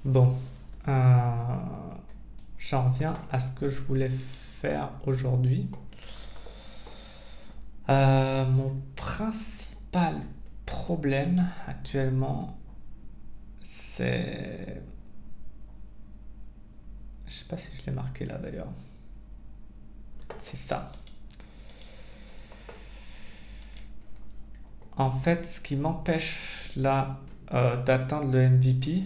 Bon, euh, j'en reviens à ce que je voulais faire aujourd'hui. Mon principal problème actuellement, c'est... Je sais pas si je l'ai marqué là d'ailleurs. C'est ça. En fait, ce qui m'empêche là d'atteindre le MVP,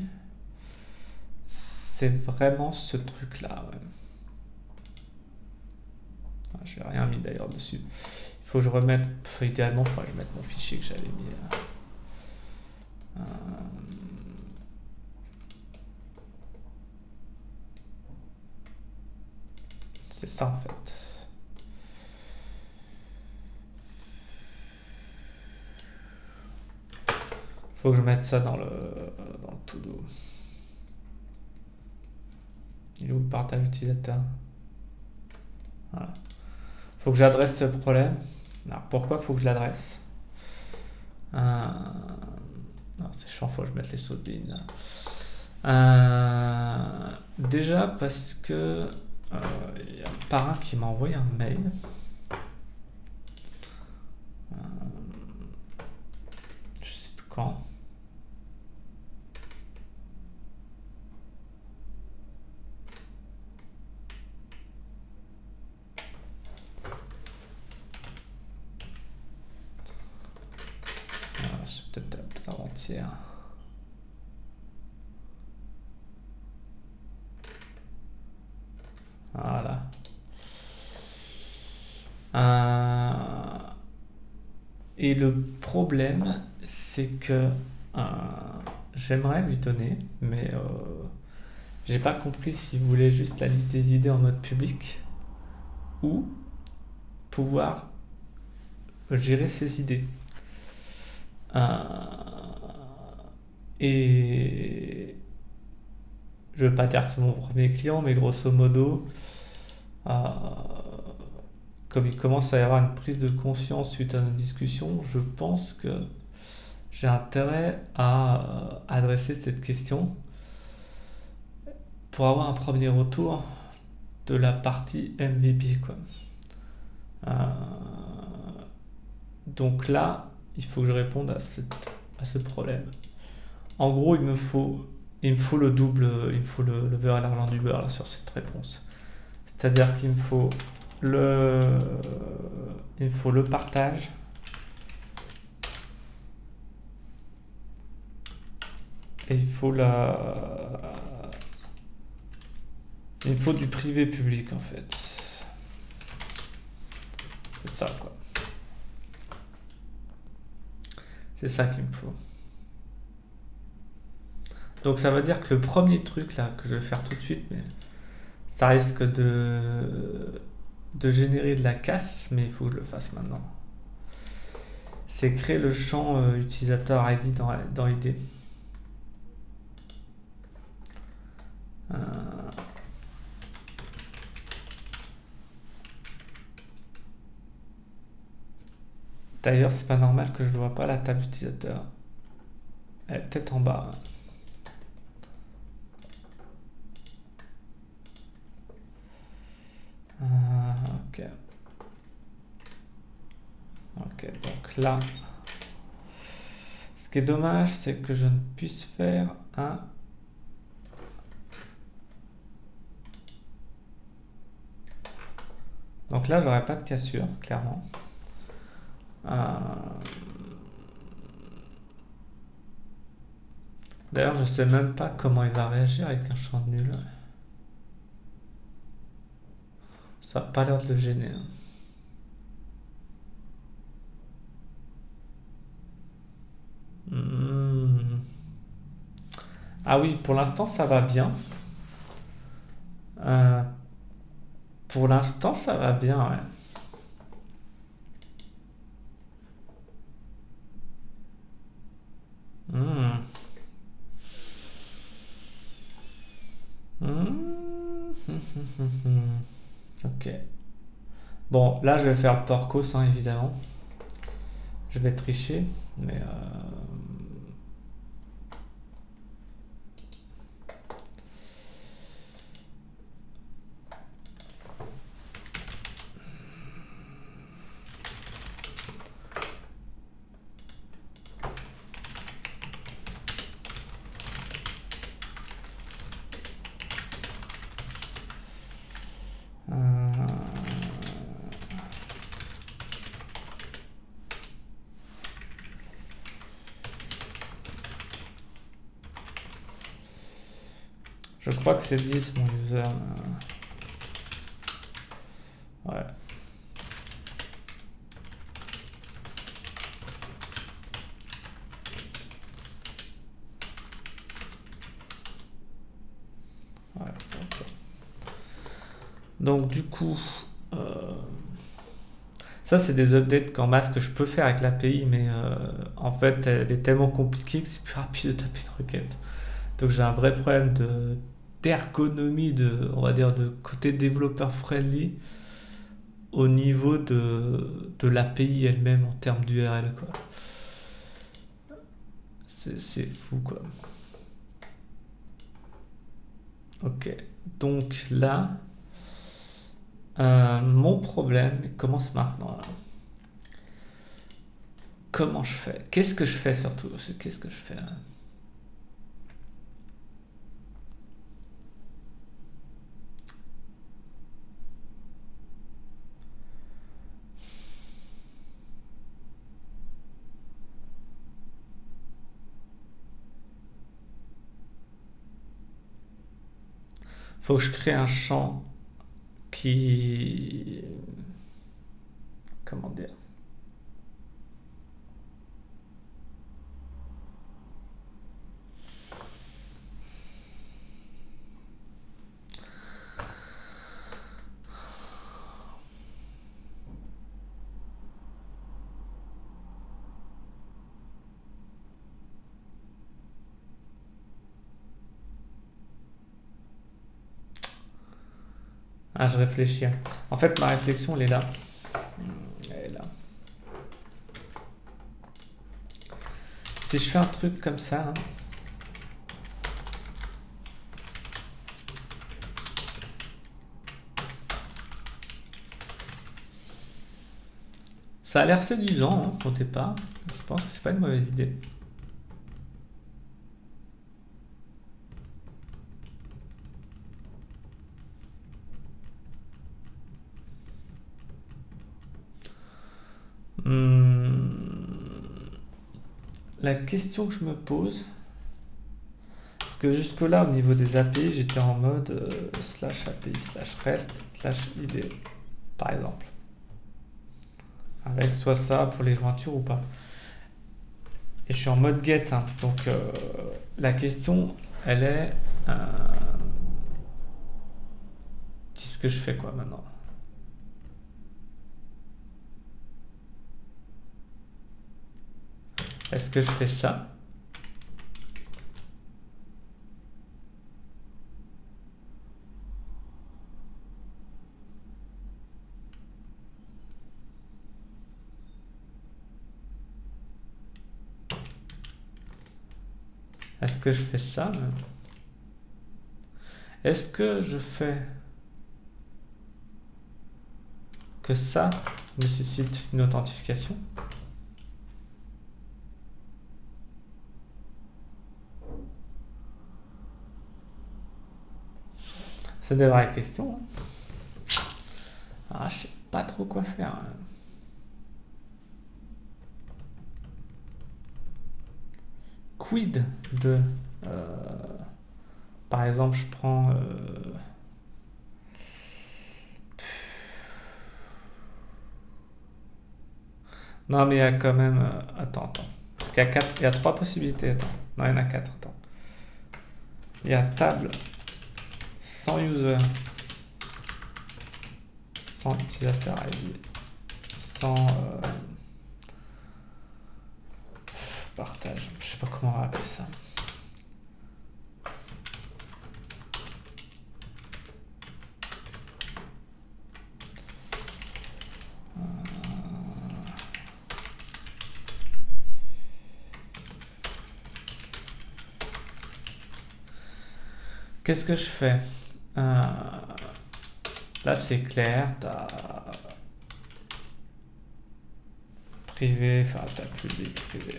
c'est vraiment ce truc-là. Ouais. Ah, j'ai rien mis d'ailleurs dessus. Il faut que je remette. Idéalement, il faudrait que je mette mon fichier que j'avais mis. Euh, c'est ça en fait. Faut que je mette ça dans le to-do. Il est où le partage utilisateur? Voilà. Faut que j'adresse ce problème. Alors pourquoi faut que je l'adresse? Non, c'est chiant, faut que je mette les sauts de ligne. Déjà parce que il y a un parrain qui m'a envoyé un mail. Je sais plus quand. C'est peut-être avant-hier. Voilà. Et le problème, c'est que j'aimerais lui donner, mais j'ai pas compris s'il voulait juste la liste des idées en mode public ou pouvoir gérer ses idées. Et je veux pas dire que c'est mon premier client, mais grosso modo, comme il commence à y avoir une prise de conscience suite à notre discussion, je pense que j'ai intérêt à adresser cette question pour avoir un premier retour de la partie MVP, quoi. Donc là, il faut que je réponde à ce problème. En gros, il me faut le double, il me faut le beurre et l'argent du beurre là, sur cette réponse. C'est-à-dire qu'il me faut le partage. Et il me faut du privé public en fait. C'est ça quoi. C'est ça qu'il me faut. Donc ça veut dire que le premier truc là que je vais faire tout de suite, mais ça risque de générer de la casse, mais il faut que je le fasse maintenant. C'est créer le champ utilisateur ID dans ID. D'ailleurs, c'est pas normal que je ne vois pas la table d'utilisateur. Elle est peut-être en bas. Ok. Ok, donc là, ce qui est dommage, c'est que je ne puisse faire un... Donc là, j'aurais pas de cassure, clairement. D'ailleurs, je sais même pas comment il va réagir avec un champ nul. Ça n'a pas l'air de le gêner. Ah oui, pour l'instant, ça va bien. Pour l'instant, ça va bien, ouais. Ok. Bon, là, je vais faire Porcos, hein, évidemment. Je vais tricher, mais... Je crois que c'est 10 mon user. Ouais. Ouais, ok. Donc du coup, ça c'est des updates qu'en masse que je peux faire avec l'API, mais en fait elle est tellement compliquée que c'est plus rapide de taper une requête. Donc j'ai un vrai problème d'ergonomie, on va dire de côté développeur friendly au niveau de l'API elle-même en termes d'URL quoi. C'est fou quoi. Ok, donc là, mon problème commence maintenant. Là. Comment je fais? Qu'est-ce que je fais surtout? Qu'est-ce que je fais? Faut que je crée un champ qui... Comment dire? Ah, je réfléchis. En fait, ma réflexion, elle est là. Elle est là. Si je fais un truc comme ça, hein, ça a l'air séduisant hein, au départ. Je pense que c'est pas une mauvaise idée. La question que je me pose, parce que jusque-là, au niveau des API, j'étais en mode slash API slash REST slash ID, par exemple. Avec soit ça pour les jointures ou pas. Et je suis en mode get, hein, donc la question, elle est... qu'est-ce que je fais quoi maintenant? Est-ce que je fais ça? Est-ce que je fais ça? Est-ce que je fais que ça nécessite une authentification? C'est des vraies questions. Hein. Ah, je sais pas trop quoi faire. Hein. Quid de... par exemple, je prends... non, mais il y a quand même... attends. Parce qu'il y a il y a 3 possibilités. Attends. Non, il y en a 4. Attends. Il y a table sans user, sans utilisateur ID, sans partage. Je sais pas comment on va appeler ça. Qu'est-ce que je fais? Là, c'est clair. T'as privé, enfin, t'as public, privé.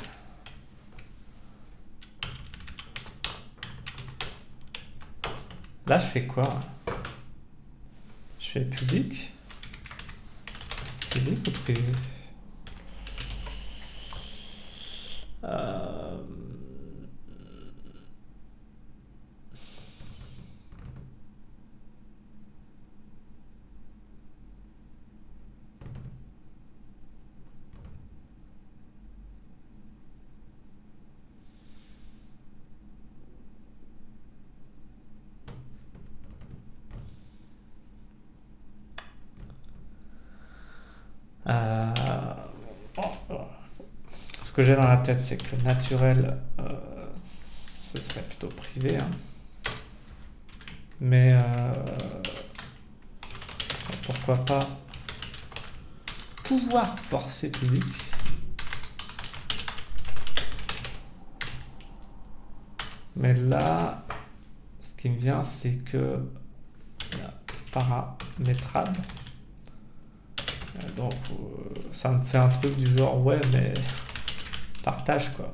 Là, je fais quoi? Je fais public? Public ou privé? Euh, Ce que j'ai dans la tête, c'est que naturel, ce serait plutôt privé, hein. Mais pourquoi pas pouvoir forcer public. Mais là, ce qui me vient, c'est que paramétrable. Donc, ça me fait un truc du genre, ouais, mais partage quoi.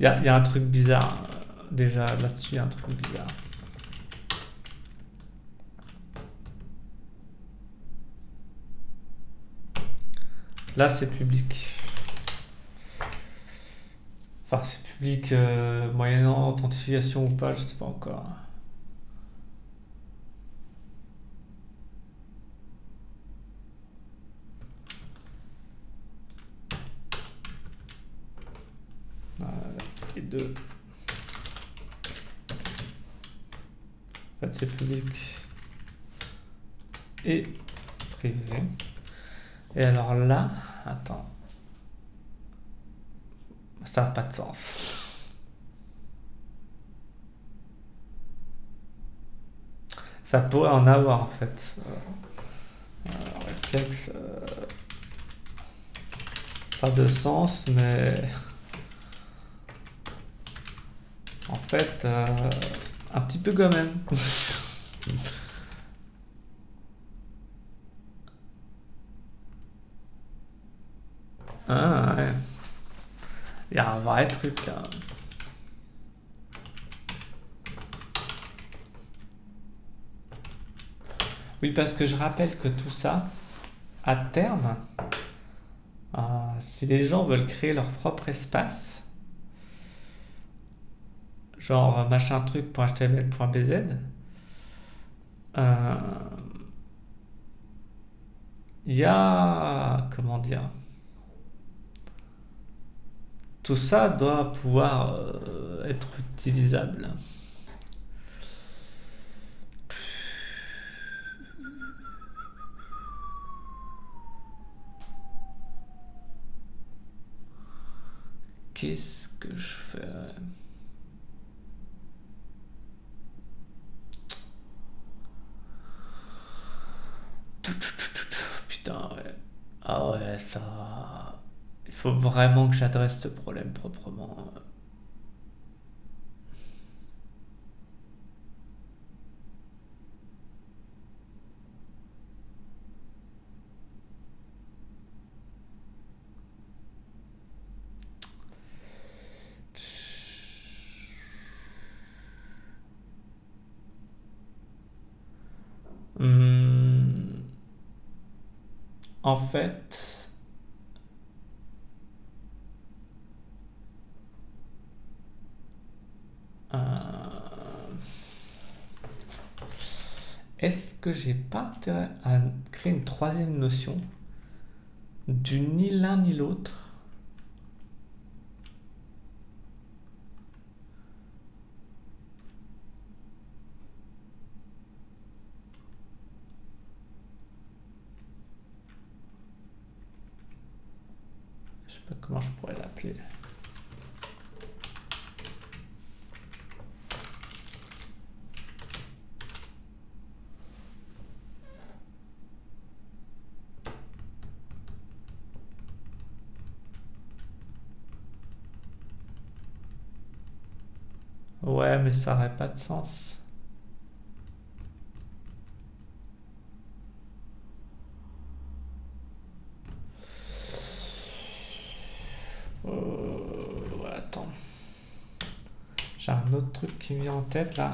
Il y a un truc bizarre. Déjà là-dessus, il y a un truc bizarre. Là, c'est public. Enfin, c'est public moyennant authentification ou pas, je sais pas encore. Et deux. En fait, c'est public et privé. Et alors là, attends. Ça n'a pas de sens. Ça pourrait en avoir en fait. Réflexe. Pas de sens, mais. En fait, un petit peu quand même. Ah, ouais. Il y a un vrai truc là. Oui, parce que je rappelle que tout ça, à terme, si les gens veulent créer leur propre espace, genre machin truc.html.bz, il y a, comment dire, tout ça doit pouvoir être utilisable. Qu'est-ce que je fais? Putain, ouais. Ah ouais, ça. Il faut vraiment que j'adresse ce problème proprement. En fait, est-ce que j'ai pas intérêt à créer une troisième notion du ni l'un ni l'autre? Je sais pas comment je pourrais l'appeler. Ouais, mais ça aurait pas de sens. Ouais, attends. J'ai un autre truc qui me vient en tête là.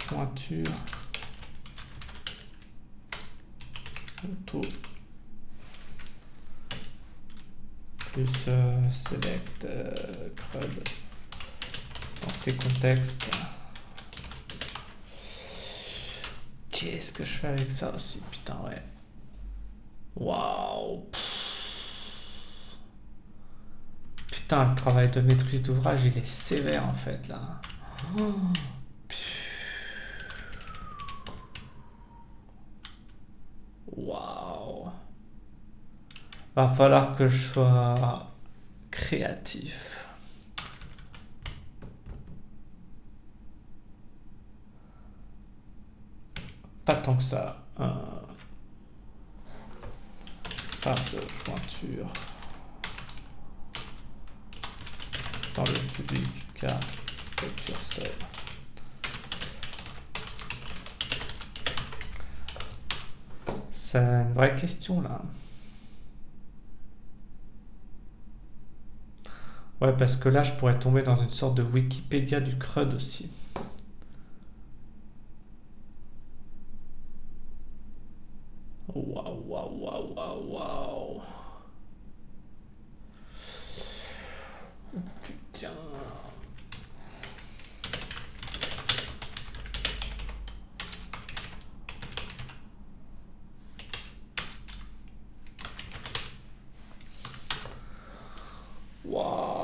Pointure. Auto. Plus select crud dans ces contextes. Qu'est-ce que je fais avec ça aussi? Putain, ouais. Waouh. Putain, le travail de maîtrise d'ouvrage, il est sévère en fait là. Waouh. Va falloir que je sois créatif. Pas tant que ça. Pas de jointure dans le public car le curseur. C'est une vraie question là. Ouais, parce que là je pourrais tomber dans une sorte de Wikipédia du CRUD aussi. Waouh, waouh, waouh, waouh, waouh. Putain. Waouh.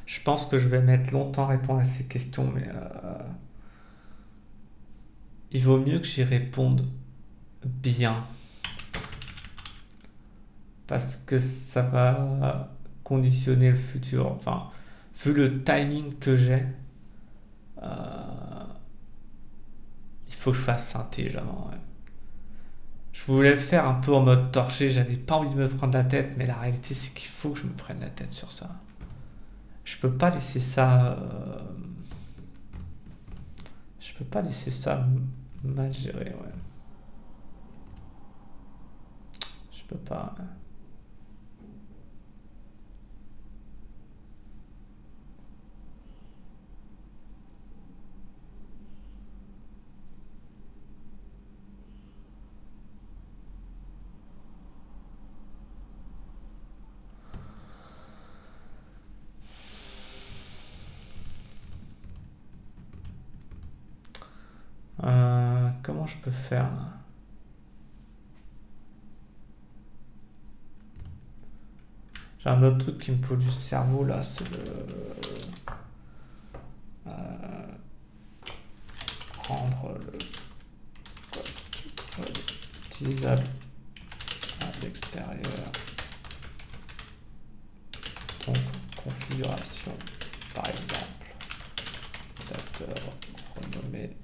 Je pense que je vais mettre longtemps à répondre à ces questions, mais il vaut mieux que j'y réponde bien. Parce que ça va conditionner le futur. Enfin, vu le timing que j'ai, il faut que je fasse intelligemment. Ouais. Je voulais le faire un peu en mode torché, j'avais pas envie de me prendre la tête, mais la réalité c'est qu'il faut que je me prenne la tête sur ça. Je peux pas laisser ça. Je peux pas laisser ça mal géré, ouais. Je peux pas. Ouais. Comment je peux faire là? J'ai un autre truc qui me pollue le cerveau là, c'est le rendre le code utilisable à l'extérieur. Donc configuration, par exemple, utilisateur renommé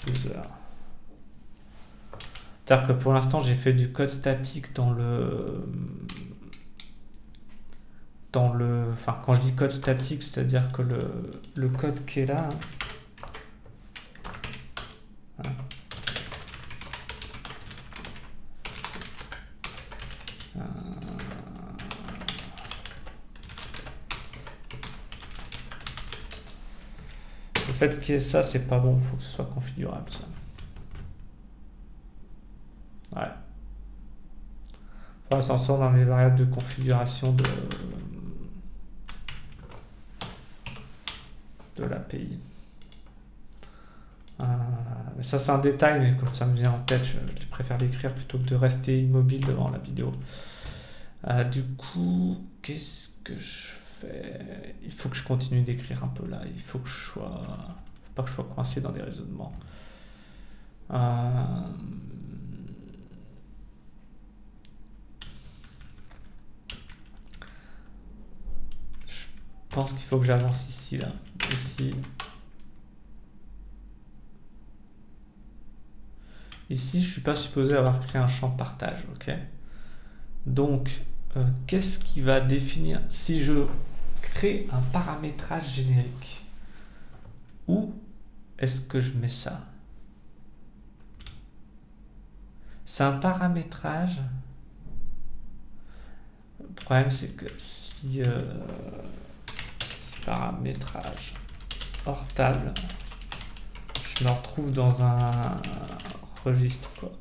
user. C'est-à-dire que pour l'instant j'ai fait du code statique dans le enfin quand je dis code statique, c'est-à-dire que le code qui est là, hein. Le fait qu'il y ait ça, c'est pas bon, il faut que ce soit configurable ça. Ouais. Faudra s'en sortir dans les variables de configuration de l'API. Mais ça c'est un détail, mais comme ça me vient en tête, je préfère l'écrire plutôt que de rester immobile devant la vidéo. Du coup, qu'est-ce que je fais? Il faut que je continue d'écrire un peu là. Il faut que je sois, faut pas que je sois coincé dans des raisonnements. Je pense qu'il faut que j'avance ici là. Ici. Ici, je suis pas supposé avoir créé un champ de partage, ok? Donc, qu'est-ce qui va définir si je crée un paramétrage générique? Où est-ce que je mets ça? C'est un paramétrage. Le problème, c'est que si paramétrage hors table, je me retrouve dans un registre quoi.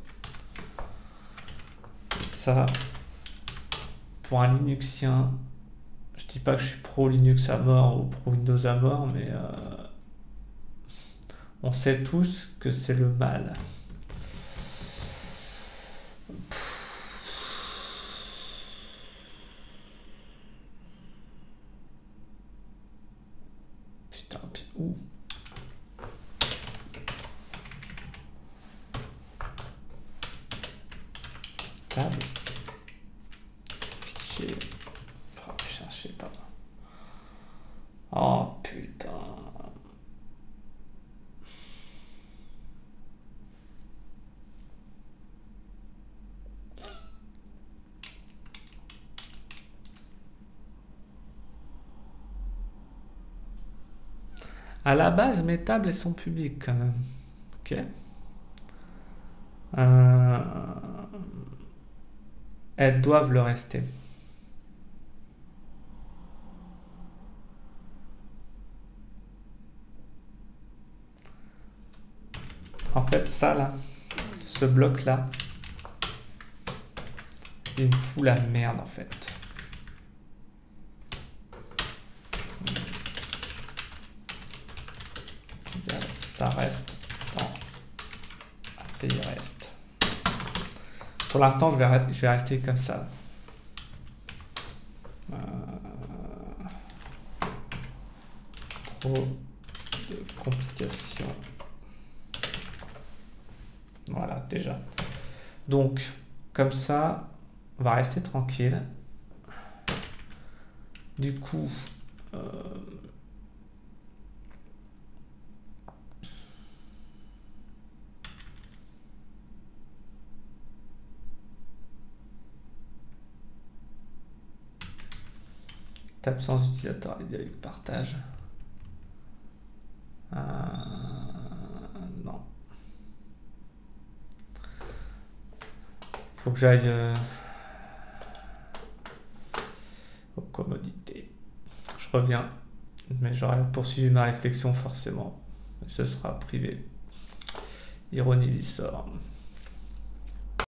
Ça, pour un Linuxien, Je dis pas que je suis pro Linux à mort ou pro Windows à mort, mais on sait tous que c'est le mal. Putain, ouh. Table. Fichier. Oh, putain, je sais pas. Oh putain. À la base, mes tables, elles sont publiques quand même. Ok. Elles doivent le rester. En fait, ça là, ce bloc là, il me fout la merde en fait. Ça reste dans API reste. Pour l'instant, je vais rester comme ça. Trop de complications. Voilà, déjà. Donc, comme ça, on va rester tranquille. Du coup, absence d'utilisateur avec partage. Non. Faut que j'aille aux commodités. Je reviens, mais j'aurais poursuivi ma réflexion forcément. Ce sera privé. Ironie du sort.